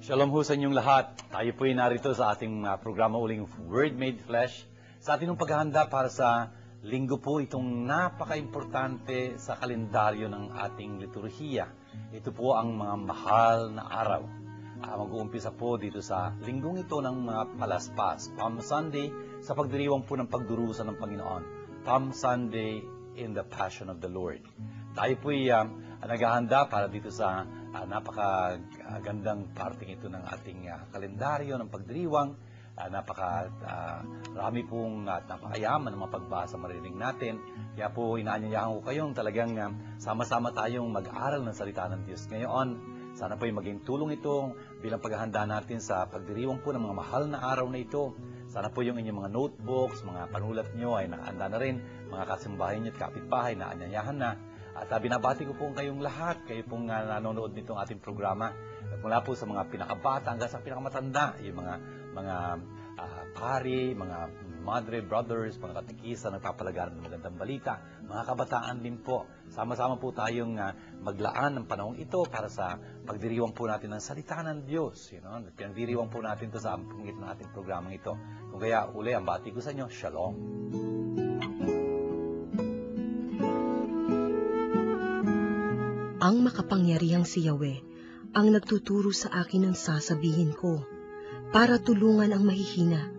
Shalom ho sa inyong lahat. Tayo po ay narito sa ating programa uling Word Made Flesh. Sa ating paghahanda para sa linggo po itong napaka-importante sa kalendaryo ng ating liturhiya. Ito po ang mga mahal na araw. Mag-uumpisa po dito sa linggong ito ng mga palaspas. Palm Sunday sa pagdiriwang po ng pagdurusa ng Panginoon. Palm Sunday in the Passion of the Lord. Tayo po ay naghahanda para dito sa napakagandang parting ito ng ating kalendaryo ng pagdiriwang. Rami pong napakayaman ng mga pagbasa marinig natin. Kaya po inaanyayahan ko kayong talagang sama-sama tayong mag-aral ng salita ng Diyos ngayon. Sana po ay maging tulong ito bilang paghahanda natin sa pagdiriwang po ng mga mahal na araw na ito. Sana po yung inyong mga notebooks, mga panulat nyo ay nakahanda na rin, mga kasimbahay nyo at kapitbahay na anyayahan na. At binabati ko po kayong lahat, kayo pong nanonood nitong ating programa. Mula po sa mga pinakabata hanggang sa pinakamatanda, yung mga pari, mga madre, brothers, mga katikisa, nagpapalagaran ng magandang balita, mga kabataan din po. Sama-sama po tayong maglaan ng panahong ito para sa pagdiriwang po natin ng salita ng Diyos. Pinagdiriwang po natin ito sa pangit ng ating programang ito. Kung kaya uli, ang bati ko sa inyo, Shalom. Ang makapangyarihang si Yahweh ang nagtuturo sa akin ng sasabihin ko para tulungan ang mahihina.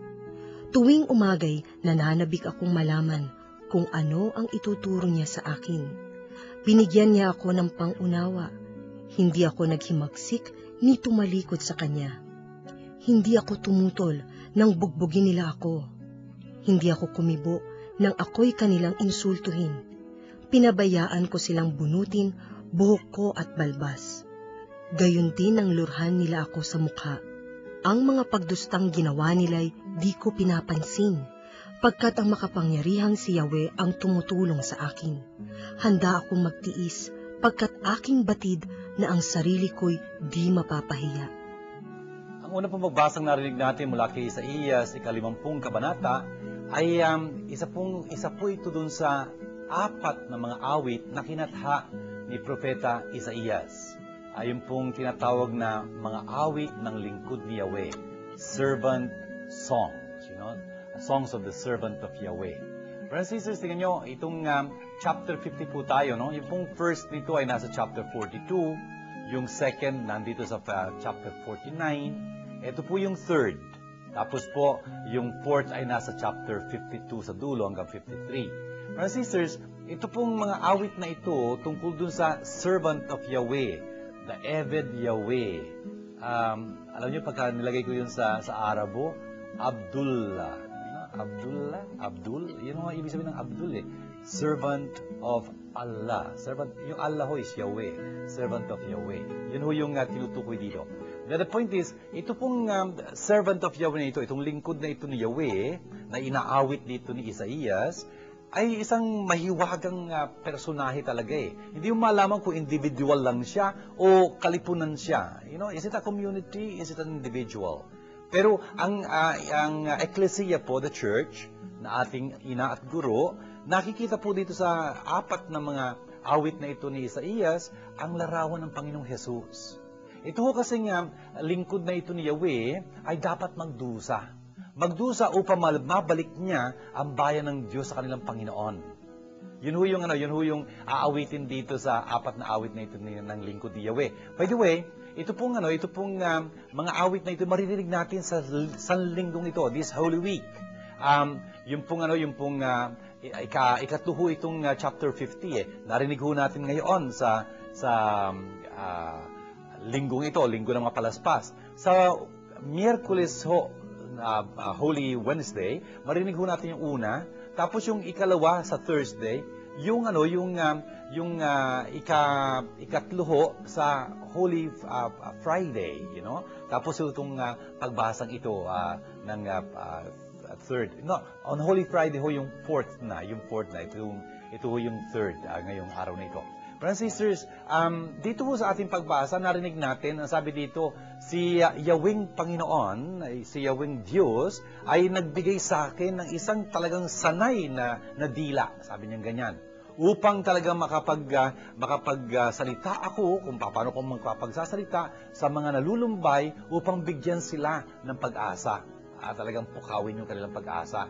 Tuwing umagay, nananabik akong malaman kung ano ang ituturo niya sa akin. Binigyan niya ako ng pangunawa. Hindi ako naghimagsik ni tumalikod sa kanya. Hindi ako tumutol nang bugbugin nila ako. Hindi ako kumibo nang ako'y kanilang insultuhin. Pinabayaan ko silang bunutin buhok ko at balbas. Gayon din ang lurhan nila ako sa mukha. Ang mga pagdustang ginawa nila'y di ko pinapansin, pagkat ang makapangyarihang si Yahweh ang tumutulong sa akin. Handa akong magtiis, pagkat aking batid na ang sarili ko'y di mapapahiya. Ang una pong magbasang narinig natin mula kay Isaías, 50 kabanata, ay isa po ito dun sa 4 na mga awit na kinatha ni Propeta Isaías. Ayun pong tinatawag na mga awit ng lingkod ni Yahweh. Servant songs, songs of the servant of Yahweh. Brothers and sisters, tingnan nyo, itong chapter 50 po tayo, no? Yung pong first nito ay nasa chapter 42, yung second nandito sa chapter 49, ito po yung third. Tapos po, yung fourth ay nasa chapter 52 sa dulo hanggang 53. Brothers and sisters, ito pong mga awit na ito tungkol dun sa servant of Yahweh, the Eved Yahweh. Alam niyo, pagka nilagay ko yun sa Arabo, Abdullah. Abdul. Yun ang ibig sabihin ng Abdul eh. Servant of Allah. Yung Allah ho is Yahweh. Servant of Yahweh. Yun ho yung tinutukoy dito. Now, the point is, ito pong servant of Yahweh na ito, itong lingkod na ito ni Yahweh, na inaawit dito ni Isaías, ay isang mahiwagang personahe talaga eh. Hindi mo malaman kung individual lang siya o kalipunan siya. Is it a community? Is it an individual? Pero ang ecclesia po, the church, na ating ina at guro, nakikita po dito sa 4 na mga awit na ito ni Isaías, ang larawan ng Panginoong Jesus. Ito ho kasing lingkod na ito ni Yahweh ay dapat magdusa. Magdusa upang mabalik niya ang bayan ng Diyos sa kanilang Panginoon. Yun ho yung aawitin dito sa 4 na awit na ito ng lingkod ni Yahweh. By the way, ito pong mga awit na ito maririnig natin sa linggong ito, this Holy Week. Yung pong ikatlo itong chapter 50 Narinig ho natin ngayon sa linggong ito, linggo ng mga palaspas. Sa Miyerkules ho, Holy Wednesday, marinig ho natin yung una, tapos yung ikalawa sa Thursday, yung ikatlo ho sa Holy Friday, Tapos itong pagbasang ito ng third. No, on Holy Friday ho yung fourth na, ito ho yung third ngayong araw na ito. Brothers and sisters, dito po sa ating pagbasa, narinig natin, ang sabi dito, si Yahweh Panginoon, si Yahweh Diyos, ay nagbigay sa akin ng isang talagang sanay na dila. Sabi niya ganyan. upang talaga makapagsalita ako kung paano ko magpapagsasalita sa mga nalulumbay upang bigyan sila ng pag-asa. Talagang pukawin yung kanilang pag-asa.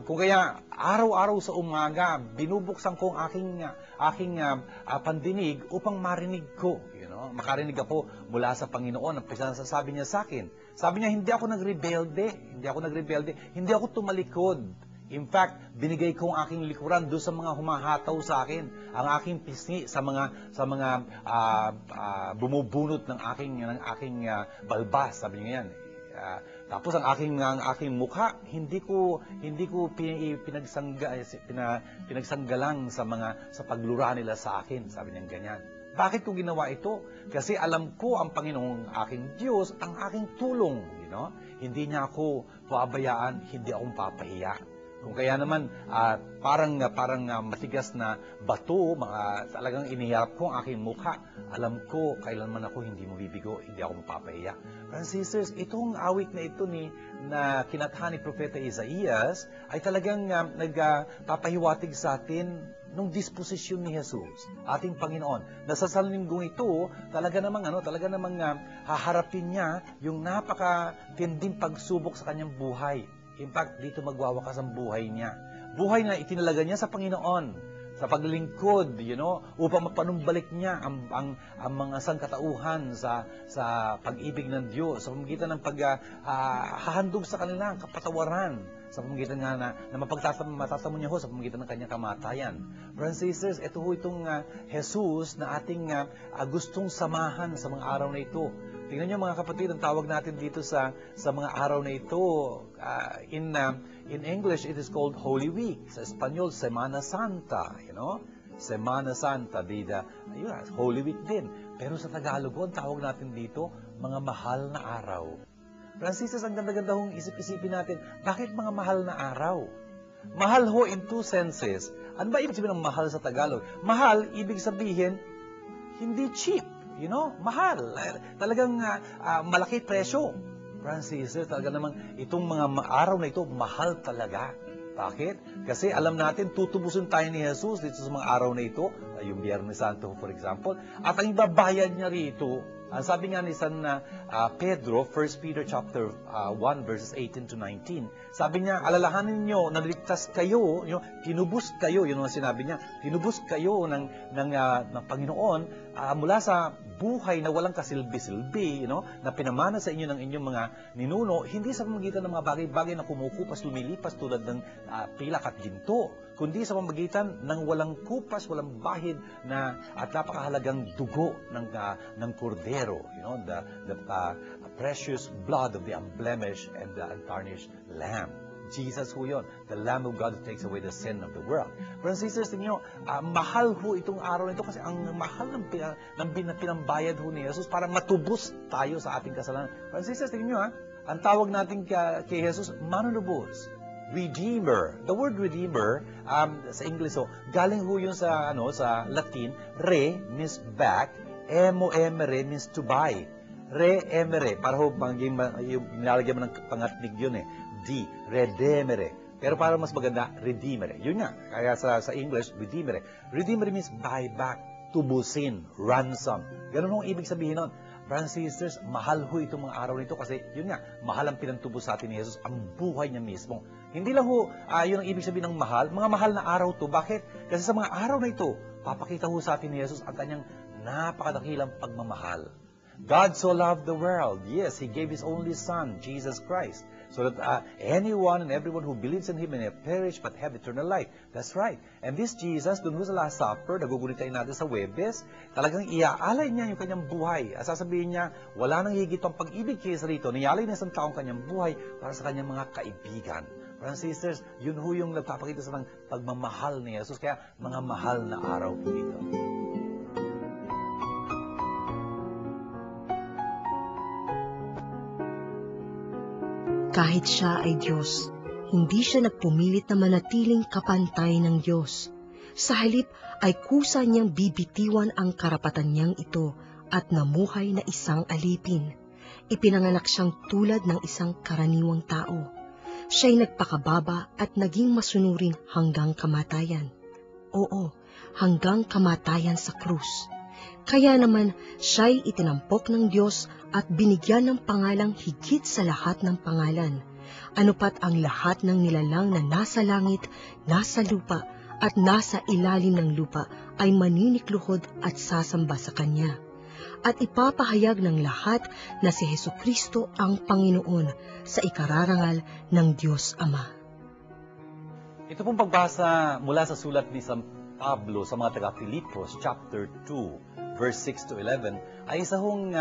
Kung kaya araw-araw sa umaga, binubuksan ko ang aking pandinig upang marinig ko. Makarinig ako mula sa Panginoon. Ang sabi niya sa akin. Sabi niya, hindi ako nagrebelde, hindi ako tumalikod. In fact, binigay ko ang aking likuran doon sa mga humahataw sa akin, ang aking pisngi sa mga bumubunot ng aking balbas, sabi niya yan. Tapos ang aking mukha, hindi ko pinagsanggalang sa paglura nila sa akin, sabi niya ganyan. Bakit ko ginawa ito? Kasi alam ko ang Panginoong aking Diyos, ang aking tulong. Hindi niya ako pabayaan, hindi akong papahiya. Kung kaya naman, parang matigas na bato, talagang iniharap ko ang aking mukha. Alam ko, kailanman ako hindi mabibigo, hindi ako mapapahiya. Brothers and sisters, itong awit na ito na kinatha ni Propeta Isaías ay talagang nagpapahiwatig sa atin nung disposisyon ni Jesus, ating Panginoon. Na sa salinggong ito, talaga namang haharapin niya yung napakatinding pagsubok sa kanyang buhay. In fact, dito magwawakas ang buhay niya. Buhay na itinalaga niya sa Panginoon, sa paglingkod, upang mapanumbalik niya ang mga sangkatauhan sa pag-ibig ng Diyos, sa pamamagitan ng paghahandog sa kanilang kapatawaran, sa pamamagitan nga na matatamo niya ho sa pamamagitan ng kanyang kamatayan. Brothers and sisters, ito ho itong Jesus na ating gustong samahan sa mga araw na ito. Tingnan niyo mga kapatid, ang tawag natin dito sa mga araw na ito, in English, it is called Holy Week. Sa Espanyol, Semana Santa, Semana Santa, Holy Week din. Pero sa Tagalog, ang tawag natin dito, mga mahal na araw. Francis, ang ganda-ganda hong isip-isipin natin, bakit mga mahal na araw? Mahal ho in two senses. Ano ba ibig sabihin ng mahal sa Tagalog? Mahal, ibig sabihin, hindi cheap. Mahal. Talagang malaki presyo. Francis, talaga namang itong mga araw na ito, mahal talaga. Bakit? Kasi alam natin, tutubusin tayo ni Jesus dito sa mga araw na ito, yung Biyernes Santo, for example, at ang ibabayad niya rito, ang sabi nga ni San Pedro, 1 Peter chapter 1, verses 18 to 19, sabi niya, alalahanin niyo, naligtas kayo, tinubos kayo, yun ang sinabi niya, tinubos kayo ng Panginoon mula sa buhay na walang kasilbi-silbi, na pinamana sa inyo ng inyong mga ninuno, hindi sa pamamagitan ng mga bagay-bagay na kumukupas, lumilipas tulad ng pilak at ginto, kundi sa pamamagitan ng walang kupas, walang bahid at napakahalagang dugo ng kordero, the precious blood of the unblemished and the untarnished lamb. Jesus ho yun, the Lamb of God who takes away the sin of the world. Brothers and sisters, tingnan nyo, mahal ho itong araw na ito kasi ang mahal ng pinambayad ho ni Jesus para matubos tayo sa ating kasalanan. Brothers and sisters, tingnan nyo, ang tawag natin kay Jesus, manunubos. Redeemer. The word redeemer, sa English, galing ho yun sa Latin, re means back, emere means to buy. Re-emere, para ho, yung nilalagyan mo ng pangatnig yun D, redemere. Pero para mas maganda, redeemere. Yun nga, kaya sa English, redeemere. Redeemere means buy back, tubusin, ransom. Ganun ang ibig sabihin nun. Brothers and sisters, mahal ho itong mga araw nito kasi yun nga, mahal ang pinantubos sa atin ni Jesus, ang buhay niya mismo. Hindi lang ho, yun ang ibig sabihin ng mahal, mga mahal na araw to. Bakit? Kasi sa mga araw na ito, papakita ho sa atin ni Jesus ang kanyang napakadakilang pagmamahal. God so loved the world. Yes, He gave His only Son, Jesus Christ, so that anyone and everyone who believes in Him may not perish but have eternal life. That's right. And this Jesus, dun sa Last Supper, nagugunitain natin sa Webes, talagang iaalay niya yung kanyang buhay. Sasabihin niya, wala nang higit ang pag-ibig kaysa rito. Nialay na isang taong kanyang buhay para sa kanyang mga kaibigan. Brothers and sisters, yun ho yung nagpapakita sa ng pagmamahal ni Jesus. Kaya mga mahal na araw po ito. Kahit siya ay Diyos, hindi siya nagpumilit na manatiling kapantay ng Diyos. Sa halip ay kusa niyang bibitiwan ang karapatan niyang ito at namuhay na isang alipin. Ipinanganak siyang tulad ng isang karaniwang tao. Siya'y nagpakababa at naging masunurin hanggang kamatayan. oo, hanggang kamatayan sa krus. Kaya naman siya'y itinampok ng Diyos at binigyan ng pangalang higit sa lahat ng pangalan. Ano pat ang lahat ng nilalang na nasa langit, nasa lupa, at nasa ilalim ng lupa ay maninikluhod at sasamba sa Kanya. At ipapahayag ng lahat na si Hesukristo ang Panginoon sa ikararangal ng Diyos Ama. Ito pong pagbasa mula sa sulat ni San Pablo sa mga taga-Filipos, chapter 2, verse 6 to 11, ay isa hong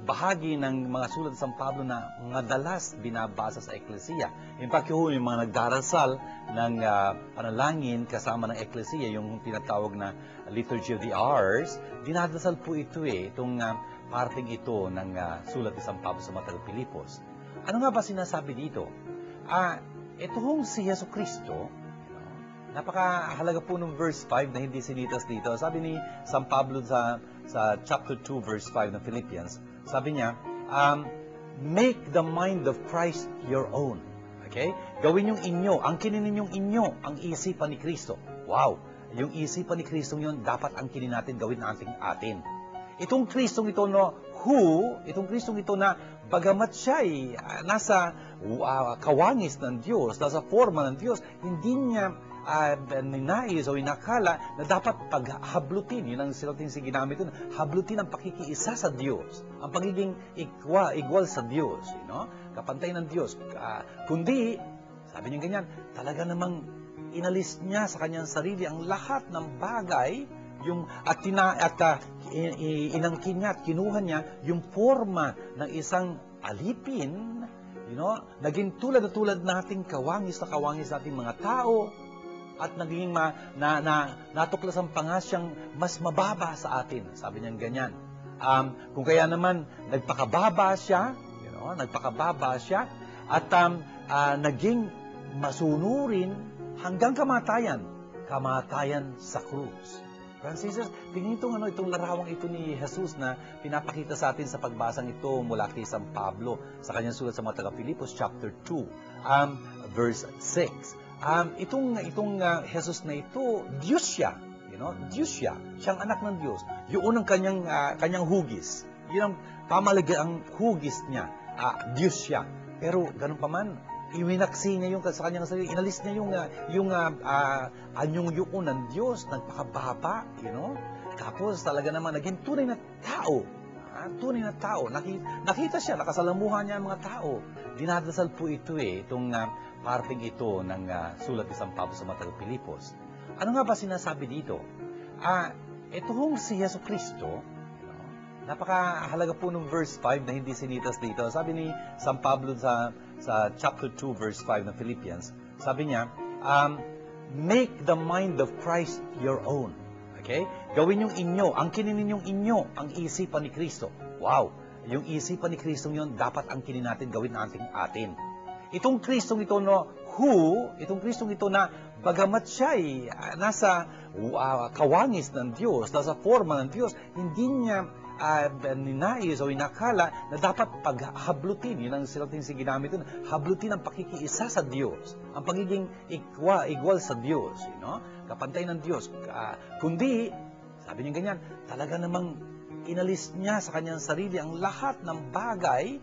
bahagi ng mga sulat ni San Pablo na madalas binabasa sa eklesiya. In fact, yung mga nagdarasal ng panalangin kasama ng eklesiya, yung tinatawag na Liturgy of the Hours, dinadasal po ito itong parting ito ng sulat ni San Pablo sa mga taga-Filipos. Ano nga ba sinasabi dito? Ito hong si Jesucristo, napakahalaga po ng verse 5 na hindi sinitas dito. Sabi ni San Pablo sa chapter 2, verse 5 ng Philippians, sabi niya, make the mind of Christ your own. Okay? Gawin yung inyo, angkinin ninyong inyo, ang isipan ni Kristo. Wow! Yung isipan ni Kristo yun, dapat angkinin natin, gawin natin atin. Itong Kristong ito itong Kristong ito na bagamat siya ay nasa kawangis ng Diyos, nasa forma ng Diyos, hindi niya ninais o inakala na dapat paghablutin, yun ang silating ginamit doon, hablutin ang pakikiisa sa Diyos, ang pagiging igual sa Diyos, kapantay ng Diyos. Kundi, sabi niya ganyan, talaga namang inalis niya sa kanyang sarili ang lahat ng bagay, inangkin niya at kinuha niya yung forma ng isang alipin, naging tulad nating kawangis na kawangis nating mga tao, at naging natuklasan pa nga siyang mas mababa sa atin. Sabi niya ganyan. Kung kaya naman nagpakababa siya, at naging masunurin hanggang kamatayan sa krus. Francis, tingnan itong larawang ito ni Jesus na pinapakita sa atin sa pagbasang ito mula kay San Pablo sa kanyang sulat sa mga taga-Filipos, chapter 2, verse 6. Itong Jesus na ito, Diyos siya. Diyos siya. Siyang anak ng Diyos. Yun ang kanyang hugis. Yun ang pamalagang hugis niya. Diyos siya. Pero ganun pa man, iwinaksi niya yung sa kanyang sarili. Inalis niya yung anyong yukon ng Diyos. Nagpakababa. Tapos talaga naman naging tunay na tao. Tunay na tao. Nakita siya, nakasalamuhan niya ang mga tao. Dinadasal po ito itong parting ito ng sulat ni San Pablo sa mga taga-Filipos. Ano nga ba sinasabi dito? Ito hong si Jesucristo, napakahalaga po ng verse 5 na hindi sinitas dito. Sabi ni San Pablo sa chapter 2, verse 5 ng Philippians, sabi niya, make the mind of Christ your own. Okay? Gawin yung inyo, angkinin ninyong inyo, ang isipan ni Kristo. Wow! Yung isipan ni Kristo yun, dapat angkinin natin, gawin natin atin. Itong Kristong ito itong Kristong ito na bagamat siya ay nasa kawangis ng Diyos, nasa forma ng Diyos, hindi niya ninais o inakala na dapat paghablutin, yun ang silating ginamit doon, hablutin ang pakikiisa sa Diyos, ang pagiging igual sa Diyos, kapantay ng Diyos. Kundi, sabi niya ganyan, talaga namang inalis niya sa kanyang sarili ang lahat ng bagay,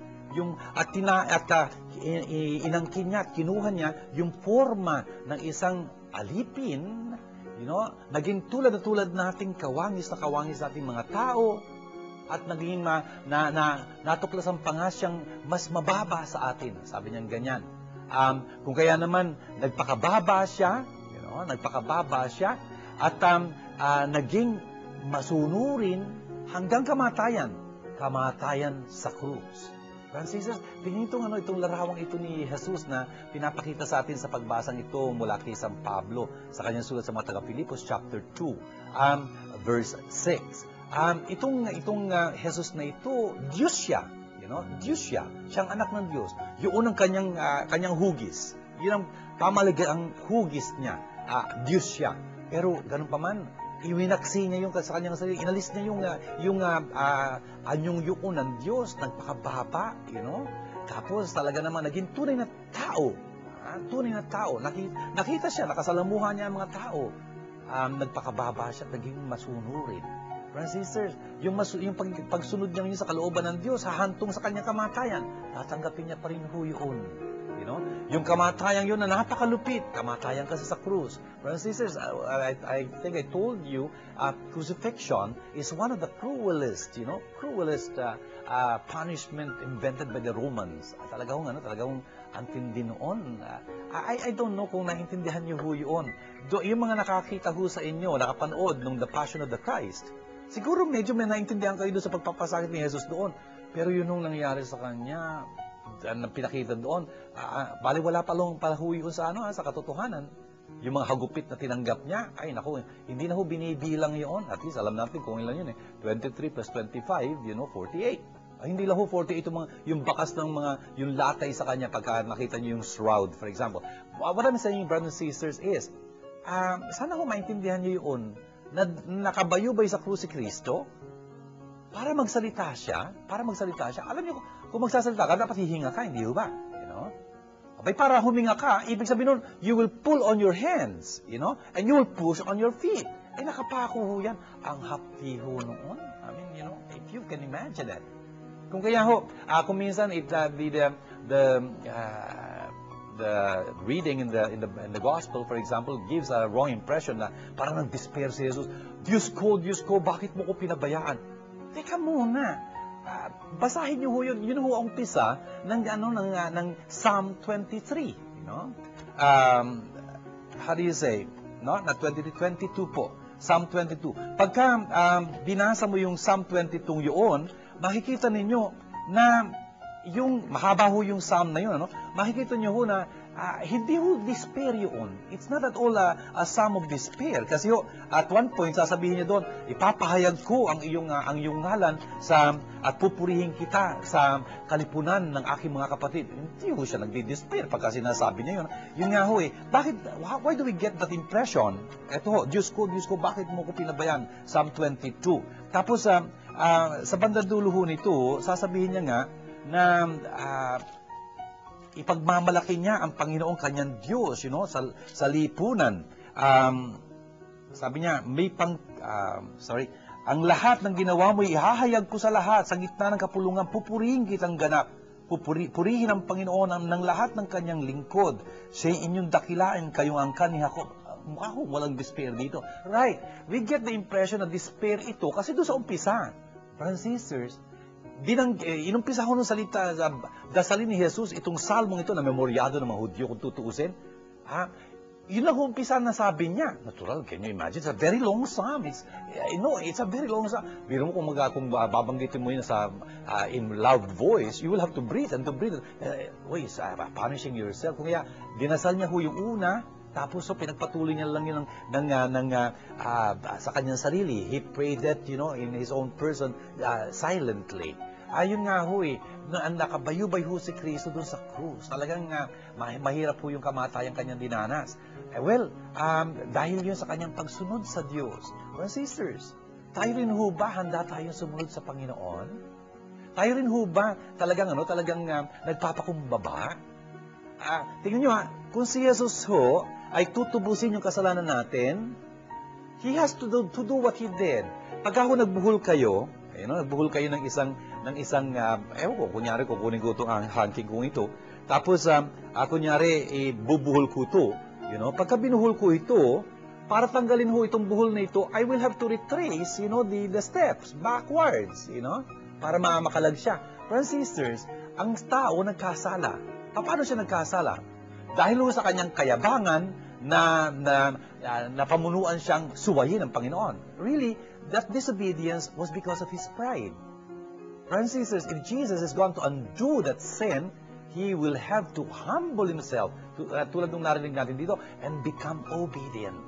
inangkin niya at kinuha niya yung forma ng isang alipin, naging tulad nating kawangis na kawangis nating mga tao, at naging natuklasan pa nga siyang mas mababa sa atin. Sabi niya ganyan. Kung kaya naman nagpakababa siya, at naging masunurin hanggang kamatayan sa krus. Francis, tingnan itong larawang ito ni Jesus na pinapakita sa atin sa pagbasang ito mula kay San Pablo sa kanyang sulat sa mga taga-Filipos, chapter 2, verse 6. Itong Jesus na ito, Diyos siya. Diyos siya. Siyang anak ng Diyos. Yun ang kanyang hugis. Yun ang pamalagang hugis niya. Diyos siya. Pero ganun pa man, iwinaksi niya sa kanyang sarili. Inalis niya yung anyong yukon ng Diyos. Nagpakababa. Tapos talaga naman naging tunay na tao. Tunay na tao. Nakita siya, nakasalamuhan niya ang mga tao. Nagpakababa siya at naging masunurin. Brothers and sisters, yung pagsunod niya sa kalooban ng Diyos, hahantong sa kanyang kamatayan, tatanggapin niya pa rin yun. You know? Yung kamatayan yun na napakalupit, kamatayan kasi sa krus. Brothers and sisters, I think I told you, crucifixion is one of the cruelest punishment invented by the Romans. Talagang antindi noon. I don't know kung naintindihan niyo yun. Yung mga nakakita sa inyo, nakapanood ng The Passion of the Christ, siguro medyo may naintindihan kayo doon sa pagpapasakit ni Jesus doon. Pero yun nung nangyari sa kanya, na pinakita doon, baliwala pala yun sa katotohanan. Yung mga hagupit na tinanggap niya, ay naku, hindi na binibilang yun. At least alam natin kung ilan yun 23 plus 25, 48. Hindi lang 48 yung bakas ng yung latay sa kanya pagka nakita niyo yung shroud, for example. What I'm saying, brothers and sisters, is, sana maintindihan niyo yun, na nakabayubay sa krus si Kristo, para magsalita siya. Alam niyo, kung magsasalita ka, dapat hihinga ka, hindi ba? You know? Abay, para huminga ka, ibig sabihin nun, you will pull on your hands, and you will push on your feet. Ay, nakapako yan. Ang hapti noon. I mean, if you can imagine that. Kung kaya kung minsan the reading in the gospel, for example, gives a wrong impression na parang nag-despair si Jesus. Diyos ko, bakit mo ko pinabayaan? Teka muna. Basahin niyo yun. Yun ang umpisa ng Psalm 23. How do you say? No? Na 22 po. Psalm 22. Pagka binasa mo yung Psalm 22 yun, makikita ninyo na yung mahaba yung psalm na yun, makikita nyo na hindi despair yun. It's not at all a psalm of despair. Kasi at one point, sasabihin niya doon, ipapahayag ko ang iyong ngalan at pupurihin kita sa kalipunan ng aking mga kapatid. Hindi siya nagdi-despair pagka sinasabi niya yun. Yun nga why do we get that impression? Ito Diyos ko, bakit mo ko pinabayaan? Psalm 22. Tapos, sa bandang dulo nito, sasabihin niya nga na ipagmamalaki niya ang Panginoong kanyang Diyos, sa lipunan. Sabi niya, ang lahat ng ginawa mo, ihahayag ko sa lahat, sa gitna ng kapulungan, pupurihin kitang ganap. Purihin ang Panginoon ng lahat ng kanyang lingkod. Siya inyong dakilain, kayong angkan ni Jacob. Mukha ko walang despair dito. Right. We get the impression na despair ito kasi doon sa umpisa. Brothers and sisters, inumpisa ko ng salita, dasalin ni Jesus, itong salmong ito na memoryado ng mga Hudyo kung tutuusin. Yun ang umpisa na sabi niya. Natural, can you imagine? It's a very long psalm. It's a very long psalm. Biro mo kung babanggitin mo yun in loud voice, you will have to breathe and to breathe. Punishing yourself. Kung kaya, dinasal niya yung una, tapos pinagpatuloy niya lang yun sa kanyang sarili. He prayed that, in his own person, silently. Ayun nga nakabayubay si Kristo dun sa krus. Talagang mahirap yung kamatayang kanyang dinanas. Dahil yun sa kanyang pagsunod sa Diyos. Brothers and sisters, tayo rin ba handa tayong sumunod sa Panginoon? Tayo rin ba talagang nagpapakumbaba? Tingnan nyo kung si Jesus ay tutubusin yung kasalanan natin, He has to do what He did. Pagka nagbuhol kayo, ng isang kunyari, kukunin ko itong hangking kong ito, tapos, kunyari, bubuhol ko ito, pagka binuhol ko ito, para tanggalin itong buhol na ito, I will have to retrace, the steps, backwards, para makalag siya. Brothers and sisters, ang tao nagkasala. Paano siya nagkasala? Dahil sa kanyang kayabangan na pamunuan siyang suwayin ng Panginoon. Really, that disobedience was because of his pride. Brothers and sisters, if Jesus is going to undo that sin, He will have to humble Himself, tulad ng narinig natin dito, and become obedient,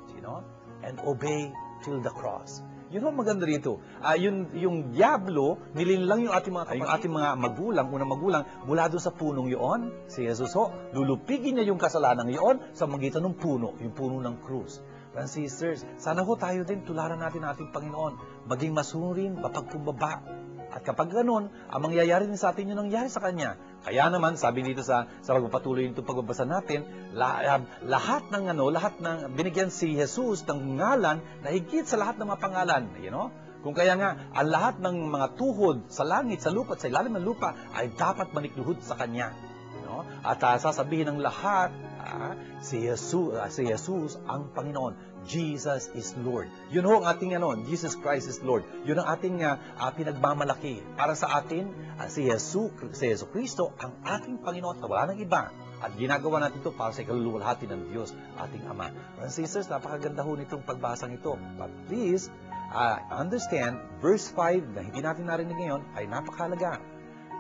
and obey till the cross. Yun ang maganda rito. Yung Diablo, nilinlang yung ating mga magulang, unang magulang, mula doon sa punong yun. Si Jesus lulupigin niya yung kasalanan yun sa magitan ng puno, yung puno ng krus. Brothers and sisters, sana tayo din tularan natin ating Panginoon, maging masunurin, mapagkumbaba, At kapag ganun, ang mangyayari din sa atin yung nangyari sa Kanya. Kaya naman, sabi dito sa pagpapatuloy nitong pagbabasa natin, lahat ng binigyan si Jesus ng ngalan na higit sa lahat ng mga pangalan. Kung kaya nga, ang lahat ng mga tuhod sa langit, sa lupa, at sa ilalim ng lupa ay dapat manikluhod sa Kanya. At sasabihin ng lahat, si Jesus ang Panginoon. Jesus is Lord. Yun ho ang ating Jesus Christ is Lord. Yun ang ating pinagmamalaki. Para sa atin, si Yesu Kristo ang ating Panginoon at wala nang iba. At ginagawa natin ito para sa ikaluluwalhati ng Diyos, ating Ama. Brothers and sisters, napakaganda ho nitong pagbasang ito. But please, understand, verse 5 na hindi natin narinig ngayon ay napakahalaga.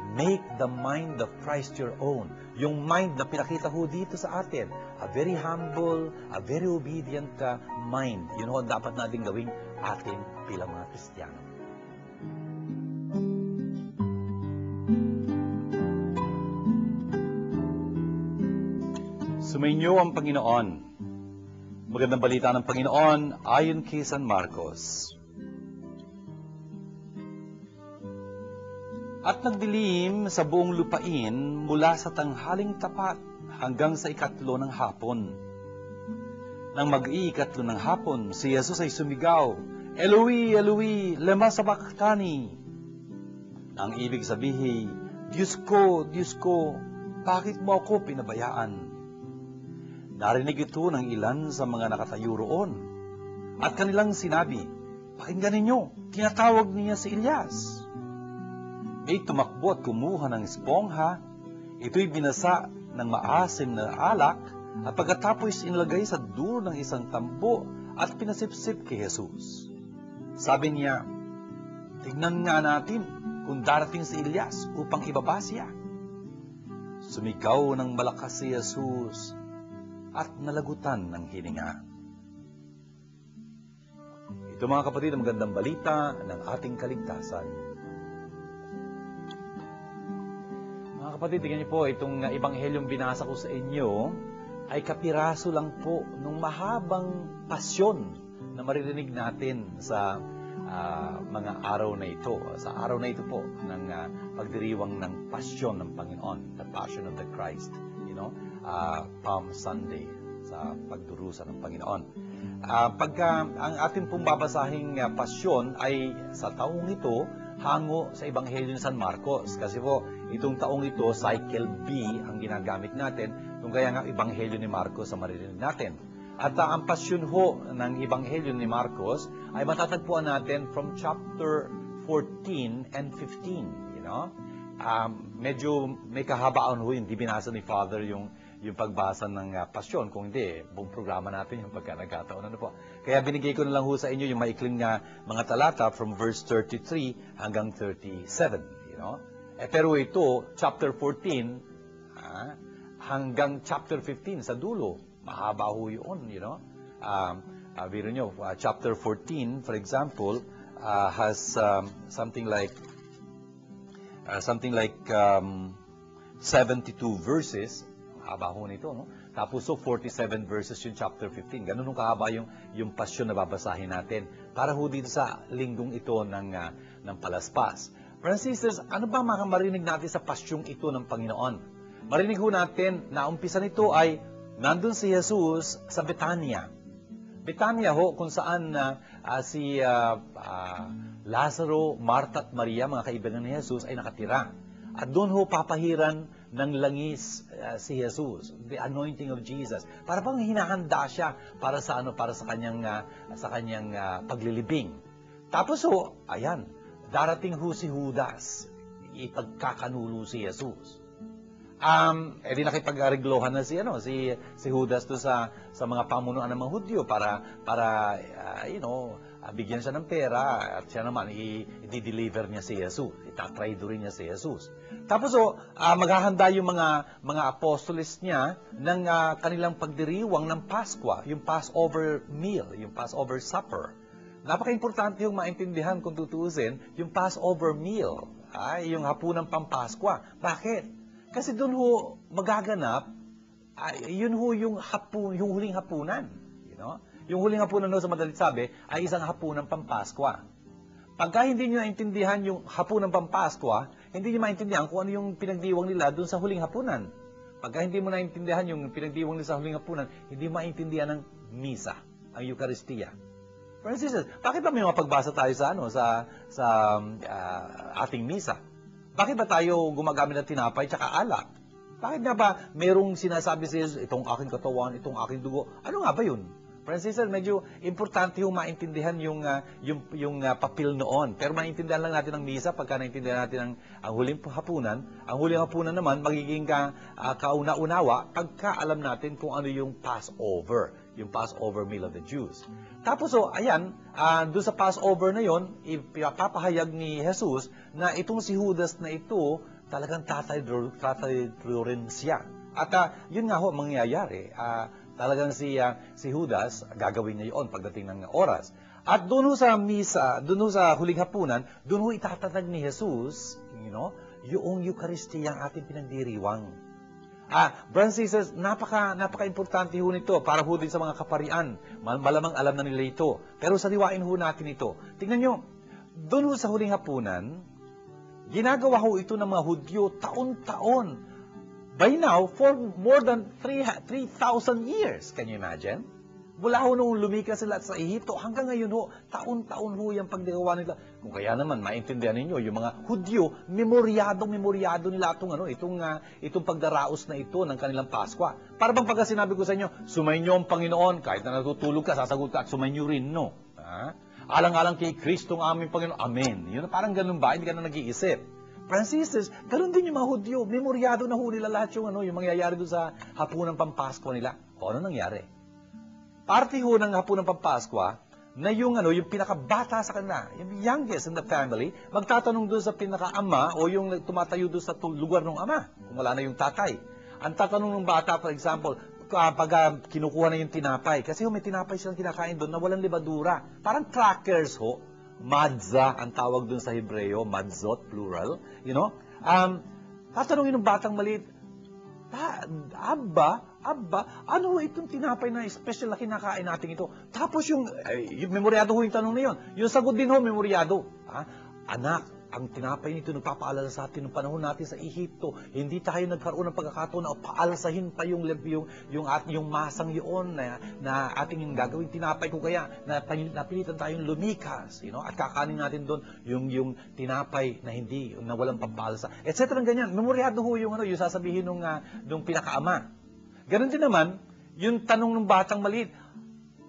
Make the mind of Christ your own. Yung mind na pinakita ho dito sa atin. A very humble, a very obedient mind. Yun ho ang dapat natin gawing atin bilang mga Kristiyano. Sumainyo ang Panginoon. Magandang balita ng Panginoon ayon kay San Marcos. At nagdilim sa buong lupain mula sa tanghaling tapat hanggang sa ikatlo ng hapon. Nang mag-iikatlo ng hapon, si Jesus ay sumigaw, Eloi, Eloi, lema sabachthani. Ang ibig sabihin, Diyos ko, bakit mo ako pinabayaan? Narinig ito ng ilan sa mga nakatayo roon. At kanilang sinabi, pakinggan ninyo, tinatawag niya si Elias. May tumakbo at kumuha ng espongha. Ito'y binasa ng maasim na alak at pagkatapos inilagay sa dulo ng isang tambo at pinasipsip kay Jesus. Sabi niya, tignan nga natin kung darating si Elias upang ibaba siya. Sumigaw ng malakas si Jesus at nalagutan ng hininga. Ito mga kapatid, ang magandang balita ng ating kaligtasan. Kapatid, tingnan niyo po, itong ebanghelyong binasa ko sa inyo ay kapiraso lang po ng mahabang pasyon na maririnig natin sa mga araw na ito. Sa araw na ito po ng pagdiriwang ng pasyon ng Panginoon, the Passion of the Christ, Palm Sunday, sa pagdurusa ng Panginoon. Ang ating pong babasahing pasyon ay sa taong ito, hango sa Ebanghelyo ni San Marcos. Kasi po, itong taong ito, cycle B ang ginagamit natin. Kung kaya nga, Ebanghelyo ni Marcos ang maririnig natin. At ang pasyon ho ng Ebanghelyo ni Marcos ay matatagpuan natin from chapter 14 and 15. Medyo may kahabaan ho, hindi binasa ni Father yung pagbasa ng pasyon. Kung hindi, buong programa natin yung pagka nagkataon. Kaya binigay ko na lang ho sa inyo yung maikling mga talata from verse 33 hanggang 37. Pero ito, chapter 14 hanggang chapter 15 sa dulo. Mahaba ho yun, biro nyo, chapter 14, for example, has something like 72 verses. Haba ho nito, no? Tapos 47 verses yung chapter 15. Ganun nung kahaba yung pasyon na babasahin natin. Para ho dito sa linggong ito ng palaspas. Brothers and sisters, ano ba marinig natin sa pasyong ito ng Panginoon? Marinig ho natin na umpisa nito ay nandun si Jesus sa Betania. Betania ho, kung saan si Lazaro, Marta at Maria, mga kaibigan ni Jesus, ay nakatira. At doon ho papahiran ng langis si Jesus, the anointing of Jesus. Para bang hinahanda siya para sa kanyang paglilibing. Tapos ho, ayan, darating ho si Judas, ipagkakanulo si Jesus. Di nakipag-ariglohan na si Judas to sa mga pamunuan ng mga Hudyo para bigyan siya ng pera at siya naman i-deliver niya si Jesus. Itatraidorin niya si Jesus. Tapos maghahanda yung mga apostoles niya ng kanilang pagdiriwang ng Paskwa, yung Passover meal, yung Passover supper. Napaka-importante yung maintindihan kung tutuusin yung Passover meal, yung hapunang Pampaskwa. Bakit? Kasi doon ho magaganap, yun ho yung huling hapunan. Yung huling hapunan sa madalit sabi ay isang hapunang Pampaskwa. Pagka hindi nyo naintindihan yung hapunan Pampaskwa, hindi nyo maintindihan kung ano yung pinagdiwang nila doon sa huling hapunan. Pagka hindi mo naintindihan yung pinagdiwang nila sa huling hapunan, hindi mo maintindihan ng misa, ang Eucharistia. For instance, bakit ba may mga pagbasa tayo sa ating misa? Bakit ba tayo gumagamit ng tinapay tsaka alak? Bakit nga ba mayroong sinasabi sa Jesus, itong aking katawan, itong aking dugo? Ano nga ba yun? Francis, medyo importante yung maintindihan yung papel noon. Pero maintindihan lang natin ang misa pagka naintindihan natin ang huling hapunan. Ang huling hapunan naman, magiging kauna-unawa pagka alam natin kung ano yung Passover. Yung Passover meal of the Jews. Tapos, ayan, doon sa Passover na yon, ipapahayag ni Jesus na itong si Judas na ito, talagang tatay rin siya. At yun nga ho, mangyayari. Talagang si Judas, gagawin niya yun pagdating ng oras. At doon sa misa, doon sa huling hapunan, doon itatatag ni Jesus, yung Eucharistia ang ating pinagdiriwang. Brothers and sisters, napaka-importante ho nito para ho din sa mga kaparian. Malamang alam na nila ito. Pero sariwain ho natin ito. Tingnan nyo, doon sa huling hapunan, ginagawa ho ito ng mga Hudyo taon-taon. By now, for more than 3,000 years. Can you imagine? Mula ho nung lumikas sila sa Ehipto, hanggang ngayon ho, taon-taon ho yung pagdigawa nila. Kung kaya naman, maintindihan ninyo, yung mga Hudyo, memoryado nila itong pagdaraos na ito ng kanilang Paskwa. Para bang pagka sinabi ko sa inyo, sumainyo ang Panginoon, kahit na natutulog ka, sasagot ka at sumainyo rin, no? Alang-alang kay Kristo ang aming Panginoon. Amen. Yun, parang ganun ba? Hindi ka na nag-iisip. Francis, ganun din yung mga Hudyo. Memoryado na ho nila lahat yung mangyayari doon sa hapunang Pampaskwa nila. O ano nangyari? Parte ho ng hapunang Pampaskwa na yung pinakabata sa kanila, yung youngest in the family, magtatanong doon sa pinaka-ama o yung tumatayo doon sa lugar ng ama, kung wala na yung tatay. Ang tatanong ng bata, for example, pag kinukuha na yung tinapay, kasi may tinapay silang kinakain doon na walang libadura. Parang crackers ho. Madza ang tawag dun sa Hebreo, madzot, plural. Tatanungin ng batang maliit, Abba, ano itong tinapay na special na kinakain natin ito? Tapos yung memoryado ho yung tanong na yun. Yung sagot din ho, memoryado. Anak, ang tinapay nito nagpapaalala sa atin ng panahon natin sa Ehipto. Hindi tayo nagkaroon ng pagkakataon na paalasahin pa yung masang yun na ating yung gagawin tinapay ko kaya napilitan tayong lumikas. At kakanin natin doon yung tinapay na walang pampaalasa. Etc. Ganyan. Memoryado ho yung sasabihin nung pinakaama. Ganon din naman, yung tanong ng batang maliit,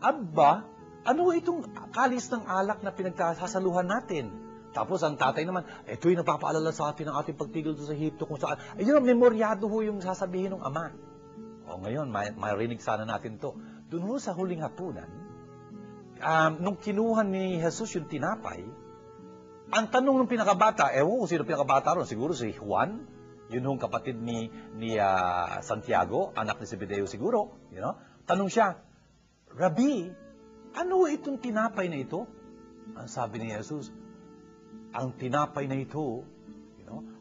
Abba, ano itong kalis ng alak na pinagsasaluhan natin? Tapos ang tatay naman, ito'y nagpapaalala sa atin ang ating pagtigil doon sa Ehipto kung saan. Ayun, memoryado ho yung sasabihin ng ama. O ngayon, marinig sana natin to. Doon ho sa huling hapunan, nung kinuha ni Jesus yung tinapay, ang tanong ng pinakabata, kung sino pinakabata ron, siguro si Juan, yun hong kapatid ni Santiago, anak ni Zebedeo siguro, tanong siya, Rabbi, ano itong tinapay na ito? Ang sabi ni Jesus, ang tinapay na ito,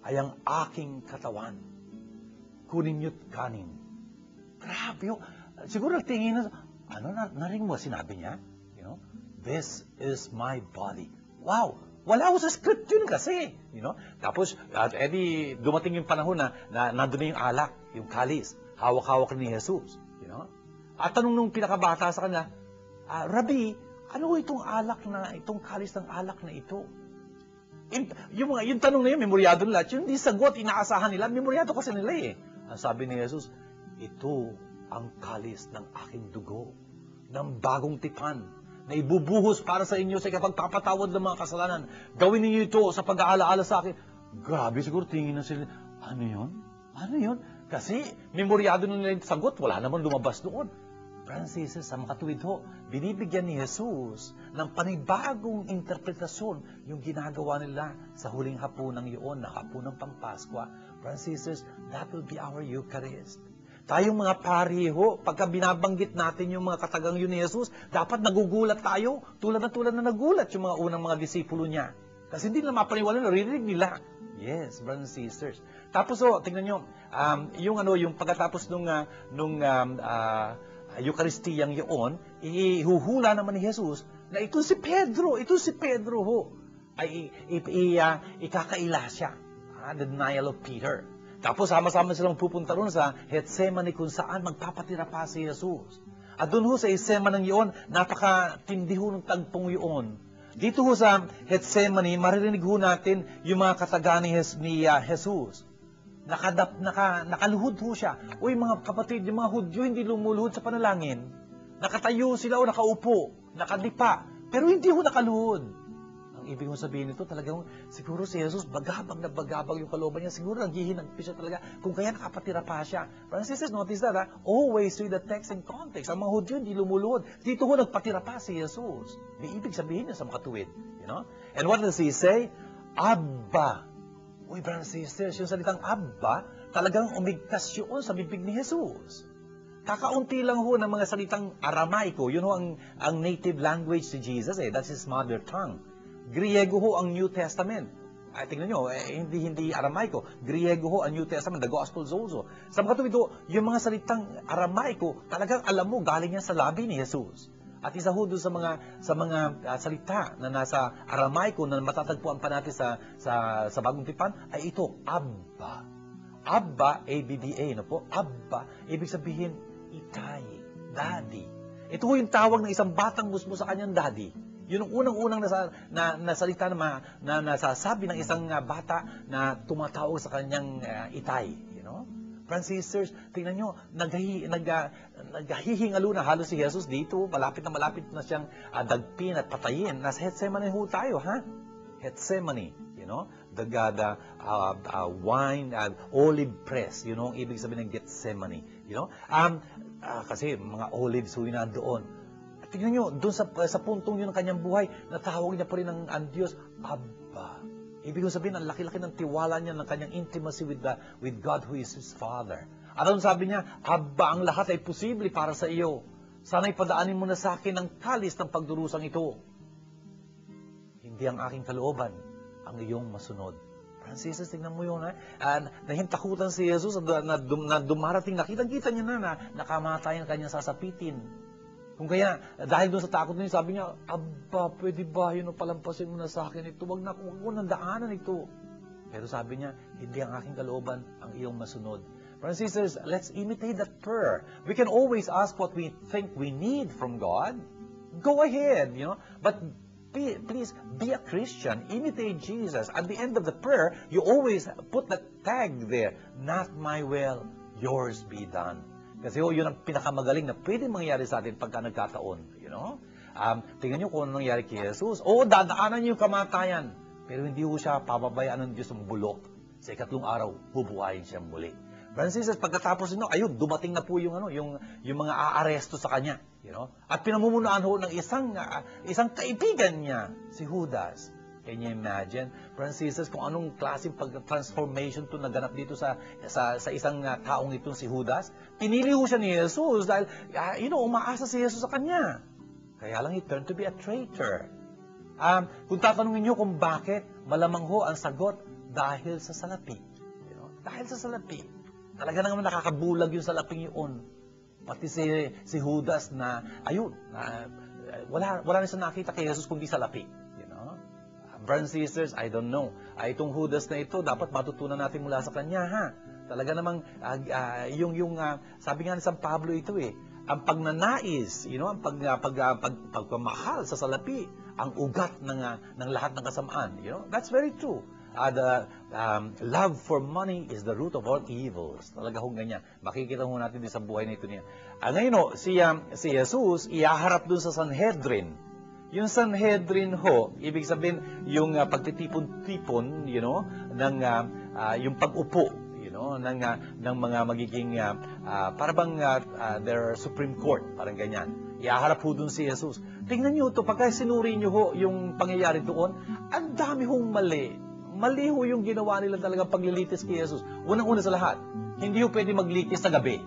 ay ang aking katawan. Kunin niyo't kanin. Grabe, siguro tingin na, narinig mo sinabi niya? This is my body. Wow! Wala ko sa script yun kasi. Tapos, dumating yung panahon na nandun na yung alak, yung kalis. Hawak-hawak ni Jesus. At tanong nung pinakabata sa kanya, Rabbi, ano itong kalis ng alak na ito? Yung tanong na yun, memoryado nila. Yung di sagot, inaasahan nila, memoryado kasi nila eh. Ang sabi ni Jesus, ito ang kalis ng aking dugo, ng bagong tipan, na ibubuhos para sa inyo sa ikapagpapatawad ng mga kasalanan. Gawin niyo ito sa pag-aalaala sa akin. Grabe, siguro tingin na sila, ano yun? Ano yun? Kasi memoryado nila yung sagot, wala naman lumabas doon. Francis, sa mga tuwid ho, binibigyan ni Jesus ng panibagong interpretasyon yung ginagawa nila sa huling hapunang yun, na hapunang Pampaskwa. Francis, that will be our Eucharist. Tayong mga pariho, pagka binabanggit natin yung mga katagang yun ni Jesus, dapat nagugulat tayo, tulad na nagulat yung mga unang mga disipulo niya. Kasi hindi nila mapaniwala, narinig nila. Yes, brothers and sisters. Tapos tingnan nyo, yung pagkatapos nung Eucharistiyang yun, ihuhula naman ni Jesus na ito si Pedro ho. ay ikakaila siya. The denial of Peter. Tapos sama-sama silang pupunta ron sa Gethsemane kung saan magpapatira pa si Jesus. At doon ho sa Gethsemane yun, napakatindi ho ng tagpong yun. Dito ho sa Gethsemane, maririnig ho natin yung mga kataga ni Jesus. Nakaluhod ho siya. Uy mga kapatid, yung mga Hudyo hindi lumuluhod sa panalangin. Nakatayo sila o nakaupo, nakadipa, pero hindi ho nakaluhod. Ang ibig kong sabihin nito, talagang siguro si Jesus, bagabag na bagabag yung kalooban niya. Siguro naghihinagpi siya talaga. Kung kaya nakapatira pa siya. Brothers and sisters, notice that, always read the text in context. Ang mga Hudyo, hindi lumuluhod. Dito ho, nagpatira pa si Jesus. May ibig sabihin niya sa makatuwid. You know? And what does he say? Abba. Uy, brothers and sisters, yung salitang Abba, talagang umigtas yun sa bibig ni Jesus. Kakaunti lang ho ng mga salitang Aramaiko. Yun ho ang native language si Jesus. That's his mother tongue. Griego ho ang New Testament. Ay, tingnan nyo, hindi Aramaiko. Griego ho ang New Testament, the Gospels also. Sa mga tuwid ho, yung mga salitang Aramaiko, talagang alam mo, galing yan sa labi ni Jesus. At isa ho doon sa mga salita na nasa Aramaiko na matatagpuan pa natin sa Bagong Tipan, ay ito, Abba. Abba, A-B-B-A, no po? Abba, ibig sabihin, itay, daddy. Ito ho yung tawag ng isang batang musmo sa kanyang daddy. Yun ang unang-unang na salita na nasasabi ng isang bata na tumatawag sa kanyang itay. You know? Friends, sisters, tingnan nyo, naghihingalo na halos si Jesus dito. Malapit na siyang dagpin at patayin. Nasa Gethsemane ho tayo, ha? Gethsemane, you know? The wine, olive press, you know, ang ibig sabihin ng Gethsemane. You know? Kasi mga olives ho yun nandoon. Tingnan nyo, doon sa puntong yun ng kanyang buhay, natawag niya pa rin ang Diyos, Abba. Ibig sabihin, ang laki-laki ng tiwala niya ng kanyang intimacy with God who is His Father. At ang sabi niya, Abba, ang lahat ay posible para sa iyo. Sana'y padaanin mo na sa akin ang kalis ng pagdurusang ito. Hindi ang aking kalooban, ang iyong masunod. Francis, tingnan mo yun, ha? Nahintakutan si Jesus na dumarating, nakita niya na nakamatayan kanyang sasapitin. Kung kaya, dahil doon sa takot niya, sabi niya, Abba, pwede ba yun o palampasin mo na sa akin ito? Huwag na kung nang daanan ito. Pero sabi niya, hindi ang aking kalooban ang iyong masunod. Brothers and sisters, let's imitate that prayer. We can always ask what we think we need from God. Go ahead, you know. But please, be a Christian. Imitate Jesus. At the end of the prayer, you always put that tag there. Not my will, yours be done. Kasi yun ang pinakamagaling na pwede mangyari sa atin pagka nagkataon. You know? Tingnan nyo kung ano nangyari kay Jesus. Dadaanan niyo yung kamatayan. Pero hindi ho siya pababayaan ng Diyos ng bulok. Sa ikatlong araw, bubuhayin siya muli. Francis, pagkatapos nito, ayun, dumating na po yung mga aaresto sa kanya. You know? At pinamumunuan ho ng isang kaibigan niya, si Judas. Can you imagine? Francis, kung anong klaseng pag-transformation to naganap dito sa isang taong itong si Judas. Pinili ho siya ni Jesus dahil, umaasa si Jesus sa kanya. Kaya lang, he turned to be a traitor. Kung tatanungin niyo kung bakit, malamang ho ang sagot, dahil sa salapi. You know? Dahil sa salapi. Talaga naman nakakabulag yung salaping yun. Pati si Judas na, wala na siya nakita kay Jesus kundi salapi. Brothers and sisters, I don't know. Itong Judas na ito, dapat matutunan natin mula sa kanya, ha? Talaga namang, sabi nga ni San Pablo ito ang pagnanais, ang pagmamahal sa salapi, ang ugat ng lahat ng kasamaan. That's very true. The love for money is the root of all evils. Talaga hong ganyan. Makikita ho natin din sa buhay na ito niya. Ngayon, si Jesus, iyaharap dun sa Sanhedrin. Yung Sanhedrin ho, ibig sabihin, yung pagtitipon-tipon, yung pag-upo, ng mga magiging, parang their Supreme Court, parang ganyan. Iaharap ho dun si Jesus. Tingnan nyo ito, pagka sinuri nyo ho yung pangyayari doon, ang dami hong mali. Mali ho yung ginawa nila talagang paglilitis kay Jesus. Unang-una sa lahat, hindi ho pwede maglitis sa gabi.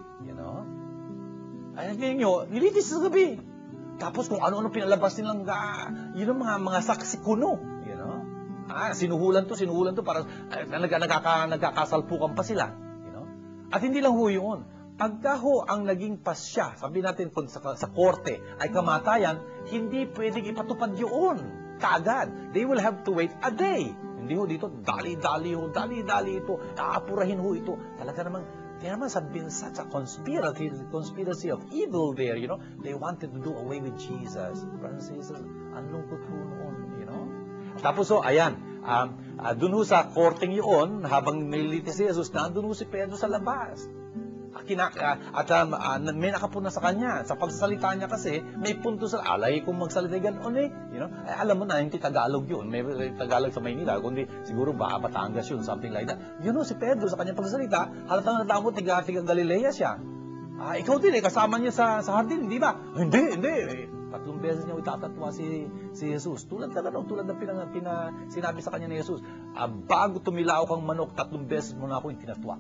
Ay, tingnan nyo, nilitis sa gabi. Tapos kung ano-ano pinalabas nilang mga saksi kuno. Sinuhulan to para nagkakasalpukan pa sila. At hindi lang ho yun. Pagka ho ang naging pasya, sabi natin kung sa korte ay kamatayan, hindi pwedeng ipatupad yun. kaagad. They will have to wait a day. Hindi ho dito, dali-dali ito, aapurahin ho ito. Talaga namang, kaya naman sabihin, such a conspiracy of evil there, you know. They wanted to do away with Jesus. Brothers and sisters, ang lungkot ho noon, you know. Tapos ho, ayan, dun ho sa korteng yun, habang nililitis si Jesus, nandun ho si Pedro sa labas. May nakapuna sa kanya. Sa pagsasalita niya kasi, may punto sa alay kung magsalita ganoon eh. You know? Ay, alam mo na, hindi Tagalog yun. May Tagalog sa Maynila, kundi siguro baka Batangas yun, something like that. You know, si Pedro sa kanyang pagsasalita, halatang natamo, tiga Galilea siya. Ikaw din kasama niya sa hardin, di ba? Hindi. 3 beses niya itatatwa si Jesus. Tulad ng sinabi sa kanya ni Jesus, bago tumilaw kang manok, 3 beses mo na ako yung tinatwa.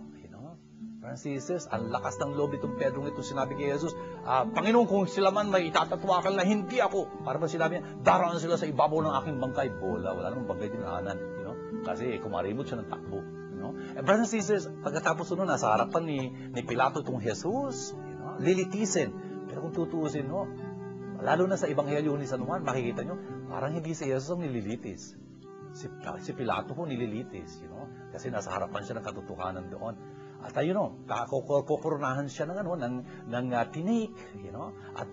Francis, ang lakas ng loob itong Pedro ito, sinabi kay Jesus, Panginoon, kung sila man may itatatwakan na hindi ako. Para ba sinabi niya, daraan sila sa ibabaw ng aking bangkay. Wala namang bangkay dinaanan. You know? Kasi kumarimot siya ng takbo. You know? Brothers and sisters, pagkatapos nun, nasa harapan ni Pilato itong Jesus, you know? Lilitisin. Pero kung tutuusin, no? Lalo na sa Ebanghelyo ni San Juan, makikita nyo, parang hindi si Jesus ang nililitis. Si Pilato po nililitis, you know? Kasi nasa harapan siya ng katotohanan doon. At you know, kukurunahan siya ng tinik, you know, at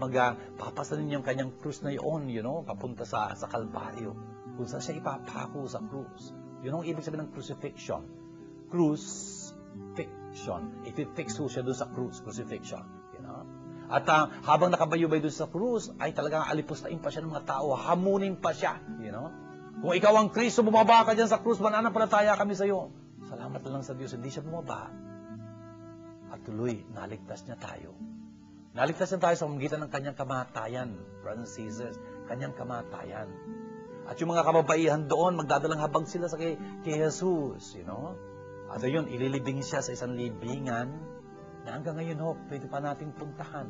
papasanin yung kanyang krus na yun, you know, papunta sa Kalbaryo, kung saan siya ipapako sa krus. Yun ang ibig sabihin ng crucifixion. Crucifixion. Iti-fix ho siya doon sa krus, crucifixion, you know. At habang nakabayubay doon sa krus, ay talagang alipustahin pa siya ng mga tao, hamunin pa siya, you know. Kung ikaw ang Kristo, bumaba ka dyan sa krus, mananampalataya kami sa iyo. Salamat na lang sa Diyos, hindi siya bumaba. At tuloy, naligtas niya tayo. Naligtas niya tayo sa pamamagitan ng kanyang kamatayan, brothers and sisters, kanyang kamatayan. At yung mga kababaihan doon, magdadalang habag sila kay Jesus, you know. At ayun, ililibing siya sa isang libingan na hanggang ngayon, pwede pa nating puntahan,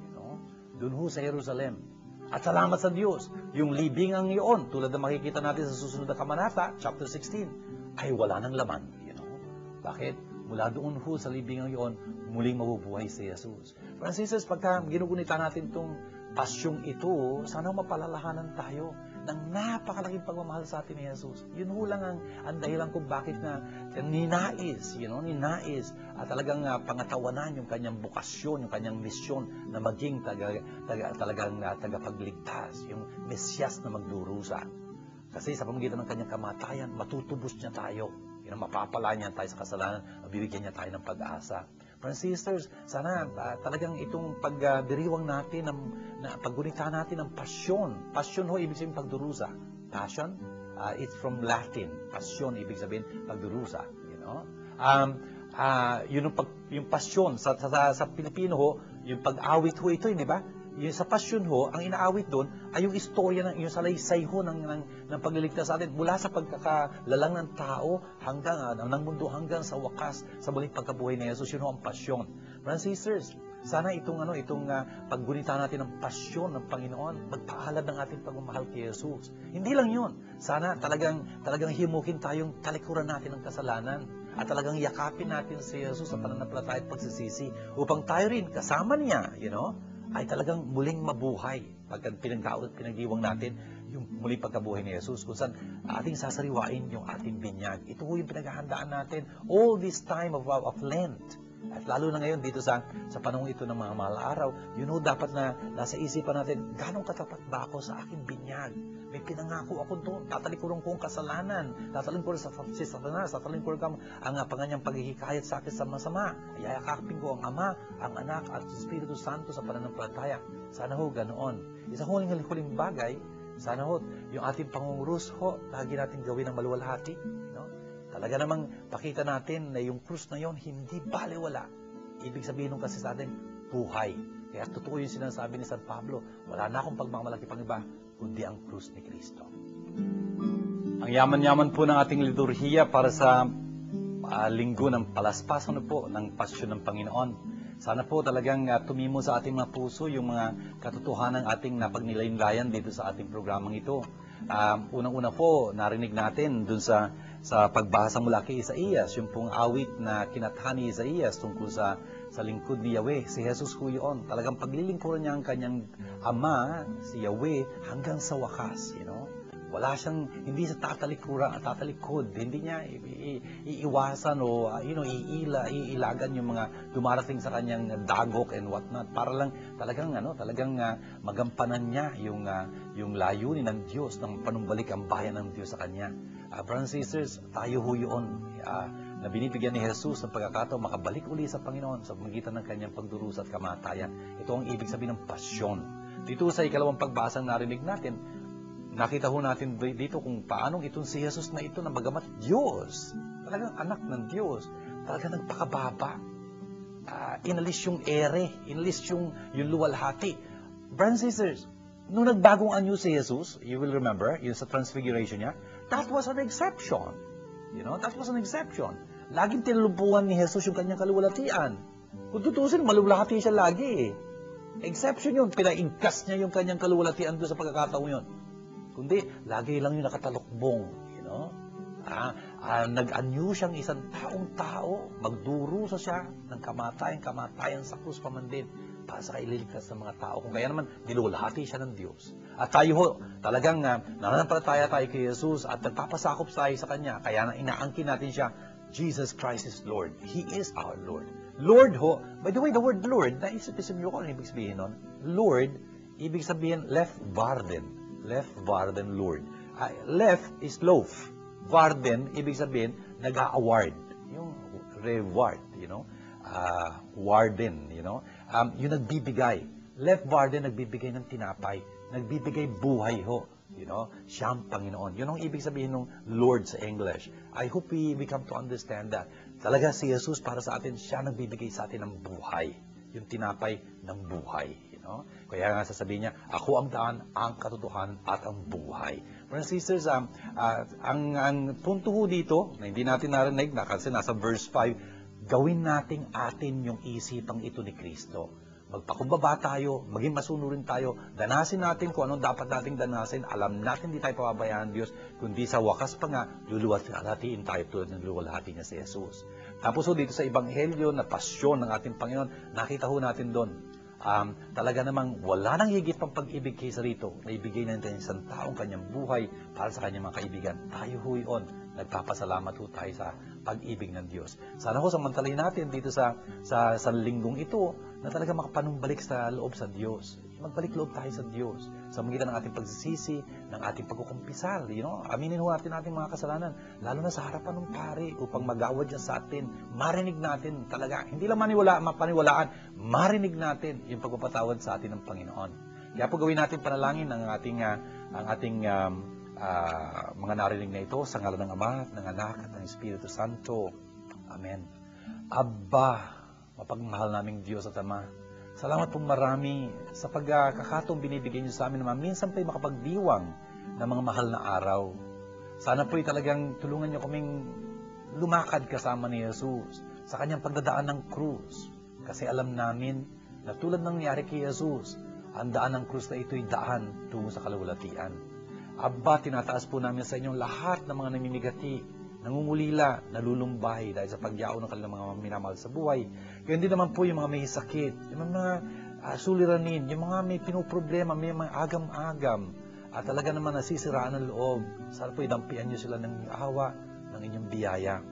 you know, doon sa Jerusalem. At salamat sa Diyos, yung libingan yun, tulad na makikita natin sa susunod na kabanata, chapter 16, ay wala ng laman, you know. Bakit? Mula doon sa libingan yun, muling mabubuhay si Jesus. Francis, pagka ginugunita natin itong pasyong ito, sana mapalalahanan tayo ng napakalaking pagmamahal sa atin ni Jesus. Yun lang ang dahilan kung bakit na ninais, you know, at talagang pangatawanan yung kanyang bukasyon, yung kanyang misyon na maging talagang tagapagligtas, yung Mesyas na magdurusa. Kasi sa pamamagitan ng kanyang kamatayan, matutubos niya tayo. Mapapala niya tayo sa kasalanan, mabibigyan niya tayo ng pag-asa. Friends and sisters, sana talagang itong pagdiriwang natin, paggunita natin ng pasyon. Pasyon ibig sabihin pagdurusa. Passion, it's from Latin. Pasyon, ibig sabihin pagdurusa. You know? Yung pasyon, sa Pilipino yung pag-awit ito, di ba? Yung sa pasyon ang inaawit doon ay yung istorya yung salaysay ng pagliligtas sa atin mula sa pagkakalalang ng tao ng mundo hanggang sa wakas sa muling pagkabuhay ni Jesus. Yun ang pasyon. Brothers and sisters, sana itong paggunita natin ng pasyon ng Panginoon, magpaalad ng ating pagmamahal kay Jesus. Hindi lang yun. Sana talagang himukin tayong talikuran natin ng kasalanan at talagang yakapin natin si Jesus sa pananampalataya at pagsisisi upang tayo rin kasama niya, you know, ay talagang muling mabuhay pagka pinagdiwang natin yung muling pagkabuhay ni Jesus kung saan ating sasariwain yung ating binyag. Ito yung pinaghahandaan natin all this time of Lent. At lalo na ngayon dito sa panahon ito ng mga mahal araw, dapat na nasa isipan natin, ganong katapat ba ako sa aking binyag? May pinangako ako doon, tatalikuran ko ang kasalanan, tatalikuran si Satanas, tatalikuran ang panganyang paghihikayat sa akin sa masama. Yayakapin ko ang Ama, ang Anak at Espiritu Santo sa pananampalataya. Sana ganoon. Isang huling bagay, sana yung ating pangungurus lagi natin gawin ng maluwalhati. Talaga namang pakita natin na yung krus na yon hindi balewala. Ibig sabihin nung kasi sa atin, buhay. Kaya totoo yung sinasabi ni San Pablo, wala na akong pagmamalaki pang iba, kundi ang krus ni Kristo. Ang yaman-yaman po ng ating liturhiya para sa linggo ng palaspasan ng pasyon ng Panginoon. Sana po talagang tumimo sa ating mga puso yung mga katotohanan ng ating napagnilayan dito sa ating programang ito. Unang-una po, narinig natin dun sa pagbasa mula kay Isaías, yung pong awit na kinathan ni Isaías tungkol sa lingkod ni Yahweh. Si Jesus po yun. Talagang paglilingkuran niya ang kanyang Ama, si Yahweh, hanggang sa wakas. Hindi siya tatalikod, hindi niya iiwasan o iilagan yung mga dumarating sa kanyang dagok and whatnot para lang talagang magampanan niya yung layunin ng Diyos ng panumbalik ang bayan ng Diyos sa kanya. Brothers and sisters, tayo ho yun na binibigyan ni Jesus ng pagkakataon makabalik uli sa Panginoon sa pamagitan ng kanyang pagdurusa at kamatayan. Ito ang ibig sabihin ng pasyon. Dito sa ikalawang pagbasang narinig natin, nakita ho natin dito kung paanong itong si Jesus na ito na bagamat Diyos, talagang anak ng Diyos, talagang nagpakababa. Inalis yung ere, inalis yung luwalhati. Brothers and sisters, nung nagbagong anyo si Jesus, you will remember, yung sa transfiguration niya, that was an exception. That was an exception. Laging tinulumpuan ni Jesus yung kanyang kaluwalhatian. Kung tutusin, malulahati siya lagi. Exception yun, pinaingkas niya yung kanyang kaluwalhatian doon sa pagkakataon yun. Kundi, lagi lang yung nakatalokbong, nag-anyo siyang isang taong-tao, magdurusa siya ng kamatayan sa krus pa man din para sa kaililigtas ng mga tao. Kung kaya naman, nilulahati siya ng Diyos. At tayo ho, talagang nananampalataya tayo kay Jesus at nagpapasakop tayo sa Kanya. Kaya inaangkin natin siya, Jesus Christ is Lord. He is our Lord. Lord ho, by the way, the word Lord, naisip-isip niyo ko ano ibig sabihin nun? Lord, ibig sabihin, left varden, Lord. Left is loaf. Varden, ibig sabihin, nag-a-award. Yung reward, warden, yung nagbibigay. Left varden, nagbibigay ng tinapay. Nagbibigay buhay ho. Siya ang Panginoon. Yun ang ibig sabihin ng Lord sa English. I hope we come to understand that. Talaga si Jesus para sa atin, siya nagbibigay sa atin ng buhay. Yung tinapay ng buhay. Kaya nga sasabihin niya, ako ang daan, ang katotohanan at ang buhay. Brothers and sisters, ang punto ho dito, na hindi natin narinig, kasi nasa verse 5, gawin nating atin yung isipang ito ni Kristo. Magpakumbaba tayo, maging masunurin tayo, danasin natin kung anong dapat nating danasin, alam natin hindi tayo pababayaan ng Diyos, kundi sa wakas pa nga, luluwalhatiin tayo tulad ng luwalhati niya si Jesus. Tapos ho dito sa Ebanghelyo na pasyon ng ating Panginoon, nakita ho natin doon, talaga namang wala nang higit pang pag-ibig kaysa rito na ibigay natin isang taong kanyang buhay para sa kanyang mga kaibigan. Tayo ho yun. Nagpapasalamat ho tayo sa pag-ibig ng Diyos. Sana ho samantalahin natin dito sa linggong ito na talaga makapanumbalik sa loob sa Diyos. Magbalik loob tayo sa Diyos sa magitan ng ating pagsisisi, ng ating pagkukumpisal. Aminin ho natin ating mga kasalanan, lalo na sa harapan ng pari upang magawad siya sa atin. Marinig natin talaga, hindi lang mapaniwalaan, marinig natin yung pagpapatawad sa atin ng Panginoon. Kaya po gawin natin panalangin ang ating mga narinig na ito sa ngalan ng Ama, ng Anak, at ng Espiritu Santo. Amen. Abba, mapagmahal naming Diyos at Ama, salamat pong marami sa pagkakataong binibigay niyo sa amin na minsan pa'y makapagdiwang ng mga mahal na araw. Sana po'y talagang tulungan niyo kaming lumakad kasama ni Jesus sa kanyang pagdadaan ng krus. Kasi alam namin na tulad ng nangyari kay Jesus, ang daan ng krus na ito'y daan tungo sa kaluwalhatian. Abba, tinataas po namin sa inyong lahat ng mga namimigati, nangungulila, nalulumbay dahil sa pagyao ng kanilang mga minamahal sa buhay. Ganyan din naman po yung mga may sakit, yung mga suliranin, yung mga may pinoproblema, may mga agam-agam, at talaga naman nasisiraan ng loob. Sana po idampian nyo sila ng awa, ng inyong biyaya.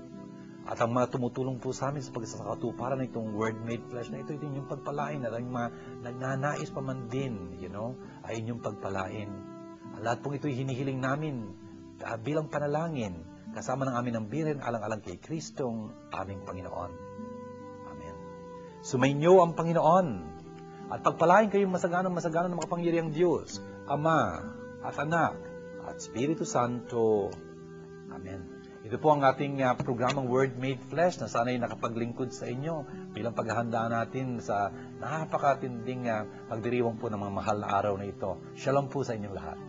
At ang mga tumutulong po sa amin sa pagsasakatuparan ng itong Word Made Flesh na ito inyong pagpalain, at ang mga nagnanais pa man din, ay inyong pagpalain. Ang lahat pong ito'y hinihiling namin bilang panalangin, kasama ng amin ang birin, alang-alang kay Kristong aming Panginoon. Amen. Sumainyo ang Panginoon, at pagpalain kayong masaganang ng makapangyarihang Diyos, Ama, at Anak, at Espiritu Santo. Amen. Ito po ang ating programang Word Made Flesh na sana'y nakapaglingkod sa inyo bilang paghahanda natin sa napakatinding pagdiriwang po ng mga mahal na araw na ito. Shalom po sa inyong lahat.